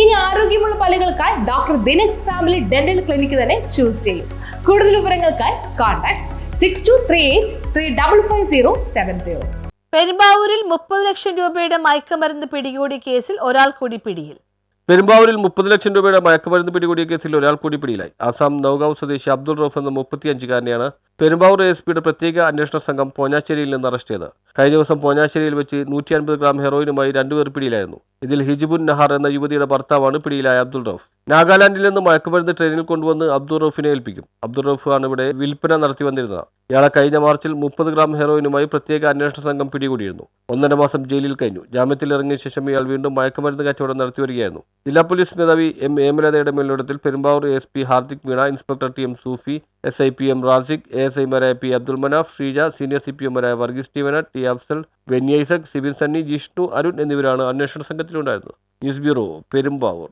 ഇനി ആരോഗ്യമുള്ള പല്ലുകൾക്കായി doctor ദിനക്സ് family dental clinic തന്നെ ചൂസ് ചെയ്യും. കൂടുതൽ വിവരങ്ങൾക്കായി കോൺടാക്ട് 6238355070. പെരുമ്പാവൂരിൽ 30 ലക്ഷം രൂപയുടെ മയക്കുമരുന്ന് പിടികൂടിയ കേസിൽ ഒരാൾ കൂടി പിടിയിൽ. പെരുമ്പാവൂരിൽ 30 ലക്ഷം രൂപയുടെ മയക്കുമരുന്ന് പിടികൂടിയ കേസിൽ ഒരാൾ കൂടി പിടിയിലായി. ആസാം നൌഗാവ് സ്വദേശി അബ്ദുൾ റൌഫ് എന്ന 35-കാരനെയാണ് പെരുമ്പാവൂർ ASPയുടെ പ്രത്യേക അന്വേഷണ സംഘം പോഞ്ഞാശ്ശേരിയിൽ നിന്ന് അറസ്റ്റ് ചെയ്തത്. കഴിഞ്ഞ ദിവസം പോഞ്ഞാശ്ശേരിയിൽ വെച്ച് 150 ഗ്രാം ഹെറോയിനുമായി 2 പേർ പിടിയിലായിരുന്നു. ഇതിൽ ഹിജിബുൻ നഹാർ എന്ന യുവതിയുടെ ഭർത്താവാണ് പിടിയിലായ അബ്ദുൾ റൌഫ്. നാഗാലാൻഡിൽ നിന്ന് മയക്കുമരുന്ന് ട്രെയിനിൽ കൊണ്ടുവന്ന് അബ്ദുൾ റൌഫിനെ ഏൽപ്പിക്കും. അബ്ദുൾ റൌഫ് ആണ് ഇവിടെ വിൽപ്പന നടത്തി വന്നിരുന്നത്. ഇയാളെ കഴിഞ്ഞ മാർച്ചിൽ 30 ഗ്രാം ഹെറോയിനുമായി പ്രത്യേക അന്വേഷണ സംഘം പിടികൂടിയിരുന്നു. 1.5 മാസം ജയിലിൽ കഴിഞ്ഞു. ജാമ്യത്തിൽ ഇറങ്ങിയ ശേഷം ഇയാൾ വീണ്ടും മയക്കുമരുന്ന് കച്ചവടം നടത്തി വരികയായിരുന്നു. ജില്ലാ പോലീസ് മേധാവി M. ഏമലതയുടെ മേൽനോട്ടത്തിൽ Perumbavoor ASP Hardik Meena, inspector TM Sufi, SI PM Rasik, ASIമാരായ P. അബ്ദുൽ മനാഫ്, ശ്രീജ, സീനിയർ CPOമാരായ വർഗീസ് സ്റ്റീവന, T. അഫ്സൽ, വെന്നി ഐസക്, സിബിൻ സണ്ണി, ജിഷ്ണു, അരുൺ എന്നിവരാണ് അന്വേഷണ സംഘത്തിലുണ്ടായിരുന്നത്. News bureau, Perumbavoor.